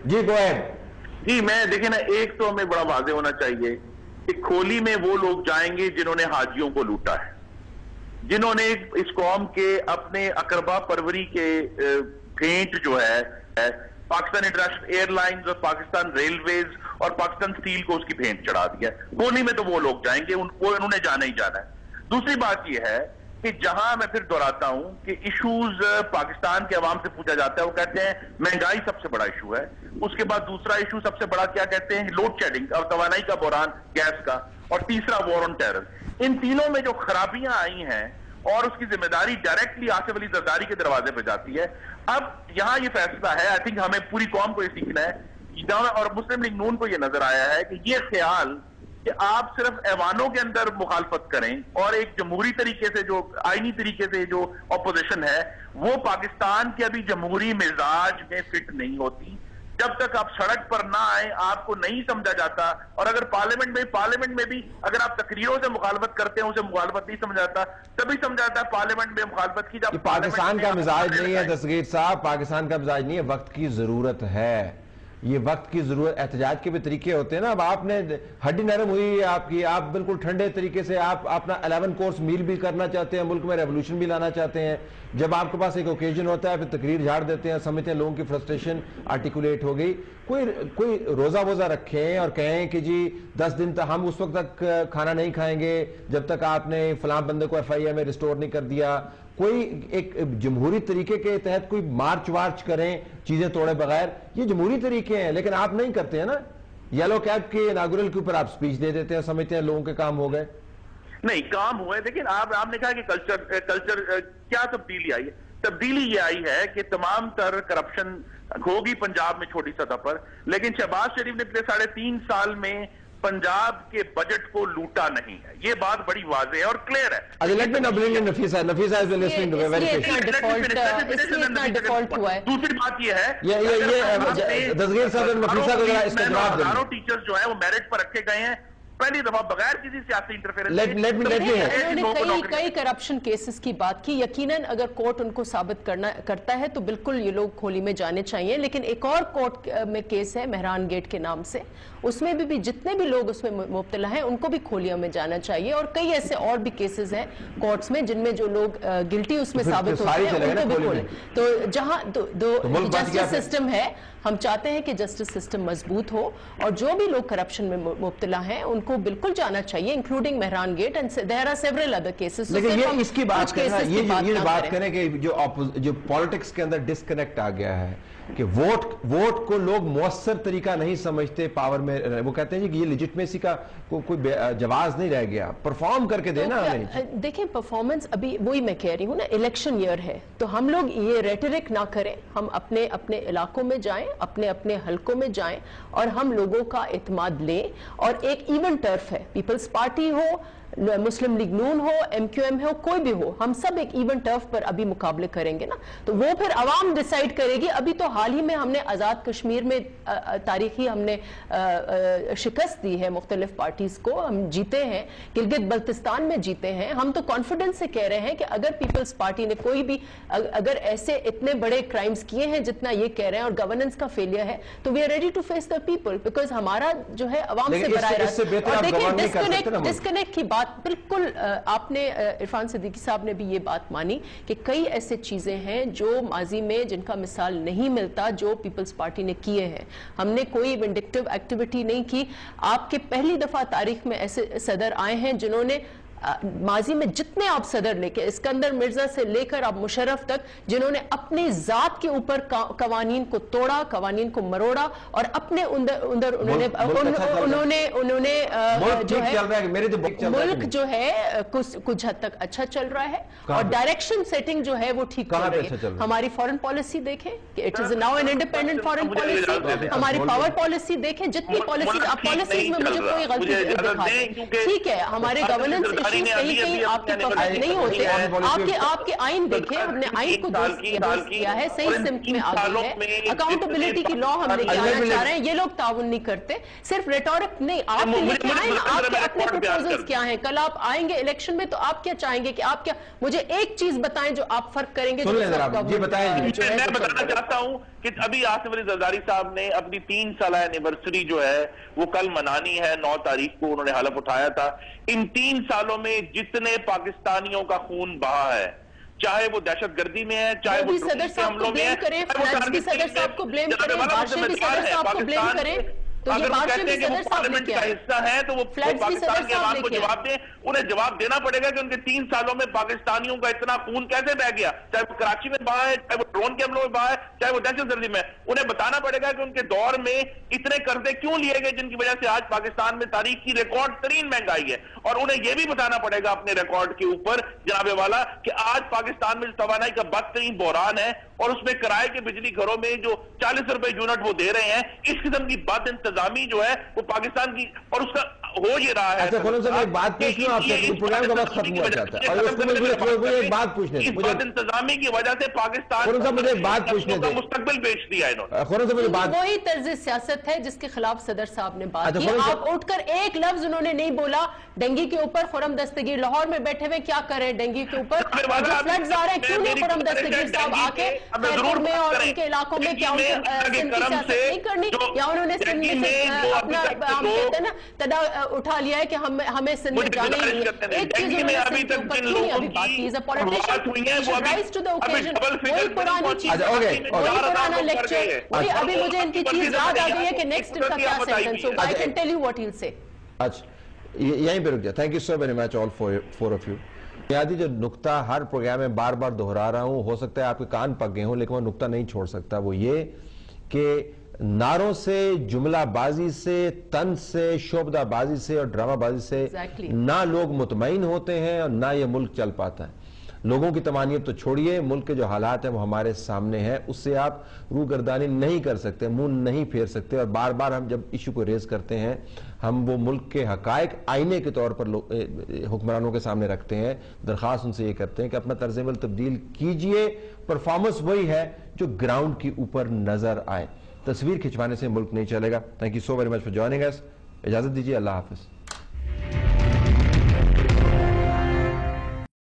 जी go ahead. जी मैं देखिए ना, एक तो हमें बड़ा वाज़ेह होना चाहिए कि खोली में वो लोग जाएंगे जिन्होंने हाजियों को लूटा है, जिन्होंने इस कौम के अपने अकरबा परवरी के भेंट जो है पाकिस्तान इंटरनेशनल एयरलाइंस और पाकिस्तान रेलवेज और पाकिस्तान स्टील को उसकी भेंट चढ़ा दिया। कोहली में तो वो लोग जाएंगे, उनको उन्होंने जाना ही जाना है। दूसरी बात यह है कि जहां मैं फिर दोहराता हूं कि इश्यूज पाकिस्तान के अवाम से पूछा जाता है, वो कहते हैं महंगाई सबसे बड़ा इशू है, उसके बाद दूसरा इशू सबसे बड़ा क्या कहते हैं, लोड शेडिंग और तवानाई का बहरान गैस का, और तीसरा वॉर ऑन टेरर। इन तीनों में जो खराबियां आई हैं और उसकी जिम्मेदारी डायरेक्टली आसिफ अली जरदारी के दरवाजे पर जाती है। अब यहां ये फैसला है, आई थिंक हमें पूरी कौम को ये सीखना है और मुस्लिम लीग नून को ये नजर आया है कि ये ख्याल कि आप सिर्फ ऐवानों के अंदर मुखालफत करें और एक जमहूरी तरीके से, जो आईनी तरीके से जो ऑपोजिशन है, वो पाकिस्तान के अभी जमहूरी मिजाज में फिट नहीं होती। जब तक आप सड़क पर ना आए आपको नहीं समझा जाता, और अगर पार्लियामेंट में भी अगर आप तकरीरों से मुखालफत करते हैं, उसे मुखालफत नहीं समझा जाता, तभी समझा जाता है पार्लियामेंट में मुखालफत की। जब पाकिस्तान का मिजाज नहीं है दस्तगीर साहब, पाकिस्तान का मिजाज नहीं है, वक्त की जरूरत है, ये वक्त की जरूरत। एहतजाज के भी तरीके होते हैं ना। अब आपने हड्डी नरम हुई है आपकी, आप बिल्कुल ठंडे तरीके से आप अपना 11 कोर्स मील भी करना चाहते हैं, मुल्क में रेवोल्यूशन भी लाना चाहते हैं। जब आपके पास एक ओकेजन होता है फिर तकरीर झाड़ देते हैं, समझते हैं लोगों की फ्रस्ट्रेशन आर्टिकुलेट हो गई। कोई रोजा वोजा रखें और कहें कि जी 10 दिन तक हम उस वक्त तक खाना नहीं खाएंगे जब तक आपने फलां बंदे को FIA में रिस्टोर नहीं कर दिया। कोई एक जमहूरी तरीके के तहत कोई मार्च वार्च करें चीजें तोड़े बगैर, ये जमहूरी तरीके हैं, लेकिन आप नहीं करते हैं ना। येलो कैब के इनागुरल के ऊपर आप स्पीच दे देते हैं, समझते हैं लोगों के काम हो गए। नहीं, काम हुए, लेकिन आपने कहा कि कल्चर क्या तब्दीली आई है? तब्दीली ये आई है कि तमाम तर करप्शन होगी पंजाब में छोटी सतह पर, लेकिन शहबाज शरीफ ने पिछले 3.5 साल में पंजाब के बजट को लूटा नहीं है। ये बात बड़ी वाज़ेह है और क्लियर है। दूसरी बात ये है, हजारों टीचर्स जो है वो मेरिट पर रखे गए हैं पहली दफा बगैर किसी सियासी इंटरफेरेंस। कई करप्शन केसेस की बात की, यकीनन अगर कोर्ट उनको साबित करता है तो बिल्कुल ये लोग खोली में जाने चाहिए। लेकिन एक और कोर्ट में केस है मेहरान गेट के नाम से, उसमें भी जितने भी लोग उसमें मुब्तला हैं उनको भी खोलियों में जाना चाहिए। और कई ऐसे और भी केसेस हैं कोर्ट्स में जिनमें जो लोग गिल्टी उसमें साबित होते हैं उनको भी खोले। तो जहां दो जस्टिस सिस्टम है, हम चाहते हैं कि जस्टिस सिस्टम मजबूत हो और जो भी लोग करप्शन में मुब्तला हैं उनको बिल्कुल जाना चाहिए, including Mehran gate and there are several other cases. लेकिन ये इसकी बात करें कि जो पॉलिटिक्स के अंदर डिस्कनेक्ट आ गया है कि वोट को लोग मौसर तरीका नहीं समझते पावर में। वो कहते हैं कि ये लेजिटिमेसी का कोई जवाब नहीं रह गया, परफॉर्म करके देना। देखिए परफॉर्मेंस, अभी वही मैं कह रही हूँ ना, इलेक्शन ईयर है तो हम लोग ये रेटरिक ना करें, हम अपने अपने इलाकों में जाएं, अपने अपने हलकों में जाएं और हम लोगों का इत्मीनान लें। और एक इवन टर्फ है, पीपल्स पार्टी हो, मुस्लिम लीग नून हो, MQM हो, कोई भी हो, हम सब एक इवन टर्फ पर अभी मुकाबले करेंगे ना, तो वो फिर अवाम डिसाइड करेगी। अभी तो हाल ही में हमने आज़ाद कश्मीर में तारीखी हमने शिकस्त दी है मुख्तलिफ पार्टीज को, हम जीते हैं, गिलगित बल्तिस्तान में जीते हैं। हम तो कॉन्फिडेंस से कह रहे हैं कि अगर पीपल्स पार्टी ने कोई भी अगर ऐसे इतने बड़े क्राइम्स किए हैं जितना ये कह रहे हैं और गवर्नेंस का फेलियर है, तो we are ready to face the people, because हमारा जो है अवाम से बराह रास्त। और देखिए डिस्कनेक्ट की बात बिल्कुल आपने इरफान सिद्दीकी साहब ने भी ये बात मानी कि कई ऐसे चीजें हैं जो माजी में जिनका मिसाल नहीं मिलता जो पीपल्स पार्टी ने किए हैं। हमने कोई विंडिक्टिव एक्टिविटी नहीं की। आपके पहली दफा तारीख में ऐसे सदर आए हैं जिन्होंने माजी में जितने आप सदर लेके इस्कंदर मिर्जा से लेकर अब मुशर्रफ तक, जिन्होंने अपनी जात के ऊपर कवानीन को तोड़ा, कवानीन को मरोड़ा और अपने उन्होंने जो है मुल्क जो है कुछ हद तक अच्छा चल रहा है और डायरेक्शन सेटिंग जो है वो ठीक चल रही है। हमारी फॉरेन पॉलिसी देखें कि it is now an independent foreign policy, हमारी पावर पॉलिसी देखें, जितनी पॉलिसीज, आप पॉलिसीज में मुझे कोई गलती दिखाई, ठीक है, हमारे गवर्नेंस इलेक्शन कहीं कहीं आपके पकड़ नहीं होते। आपके आइन देखें, हमने आइन को दोस्त किया है, सही सिमत में आ गई है, अकाउंटेबिलिटी की लॉ हम लेके आना चाह रहे हैं। ये लोग ताउन नहीं करते, सिर्फ रेटोरिक नहीं, आप लेके आए ना, आपके अपने प्रपोजल्स क्या हैं? कल आप आएंगे इलेक्शन में तो आप क्या चाहेंगे कि आप क्या, मुझे एक चीज बताएं जो आप फर्क करेंगे। मैं बताना चाहता हूं कि अभी आसिफ अली जरदारी साहब ने अपनी 3 साल एनिवर्सरी जो है वो कल मनानी है, 9 तारीख को उन्होंने हलफ उठाया था। इन 3 सालों में जितने पाकिस्तानियों का खून बहा है, चाहे वो दहशतगर्दी में है, चाहे वो सदर साहब को ब्लेम करें, फ्लड्स भी सदर साहब को ब्लेम करें, बारिशें भी सदर साहब को ब्लेम करें, तो ये बारिशें भी सदर साहब ने किया है, हिस्सा है, तो वो पाकिस्तान के अवाम को जवाब दें। उन्हें जवाब देना पड़ेगा कि उनके 3 सालों में पाकिस्तानियों का इतना खून कैसे बह गया, चाहे वो कराची में बहा है, चाहे वो ड्रोन के हमलों में बहा है, चाहे वो दहशतगर्दी में। उन्हें बताना पड़ेगा कि उनके दौर में इतने कर्जे क्यों लिए गए जिनकी वजह से आज पाकिस्तान में तारीख की रिकॉर्ड तरीन महंगाई है। और उन्हें यह भी बताना पड़ेगा अपने रिकॉर्ड के ऊपर जनाबे वाला कि आज पाकिस्तान में तवानाई का बदतरीन बहरान है और उसमें किराए के बिजली घरों में जो 40 रुपए यूनिट वो दे रहे हैं, इस किस्म की बद इंतजामी जो है वो पाकिस्तान की, और उसका हो ये रहा है। अच्छा खुर्रम साहब, एक बात पूछ लूं आपसे, प्रोग्राम का वक्त खत्म हो जाता है और उसको मुझे एक बात पूछने दे, मुझे इंतजामी की वजह से पाकिस्तान खुर्रम साहब मुझे एक बात पूछने दे, मुस्तकबिल बेच दिया इन्होंने। खुर्रम साहब मुझे बात, वही तर्ज सियासत है जिसके खिलाफ सदर साहब ने बात की। आप उठकर एक लफ्ज उन्होंने नहीं बोला डेंगी के ऊपर। खुर्रम दस्तगीर लाहौर में बैठे हुए क्या कर रहे हैं डेंगी के ऊपर, फ्लड्स आ रहे हैं, क्यों नहीं खुर्रम दस्तगीर साहब आके खैरपुर में और उनके इलाकों में क्या उनकी सियासत नहीं करनी, या उन्होंने सिंध में अपना हम कहते हैं ना तदा उठा लिया है कि हमें सिंध में जाना ही नहीं है। एक चीज उन्होंने सिंध के ऊपर क्यों नहीं अभी बात की? Is a politician rise to the occasion. वही पुरानी चीज, वही पुराना लेक्चर, वही अभी मुझे इनकी चीज याद आ गई है कि नेक्स्ट इनका क्या सेंटेंस होगा। I can tell you what he will say. अच्छा यहीं पे रुक जा। Thank you so very much all four of you. बुनियादी जो नुक्ता हर प्रोग्राम में बार बार दोहरा रहा हूं, हो सकता है आपके कान पक गए हों, लेकिन वो नुक्ता नहीं छोड़ सकता। वो ये कि नारों से, जुमलाबाजी से, तंज से, शोबदाबाजी से और ड्रामाबाजी से ना लोग मुतमईन होते हैं और ना ये मुल्क चल पाता है। लोगों की तमानियत तो छोड़िए, मुल्क के जो हालात हैं वो हमारे सामने हैं, उससे आप रूगर्दानी नहीं कर सकते, मुंह नहीं फेर सकते। और बार बार हम जब इशू को रेज करते हैं, हम वो मुल्क के हकायक आईने के तौर पर हुक्मरानों के सामने रखते हैं। दरख्वास्त उनसे ये करते हैं कि अपना तर्ज अमल तब्दील कीजिए। परफॉर्मेंस वही है जो ग्राउंड के ऊपर नजर आए। तस्वीर खिंचवाने से मुल्क नहीं चलेगा। Thank you so very much for joining us. इजाजत दीजिए, अल्लाह हाफिज।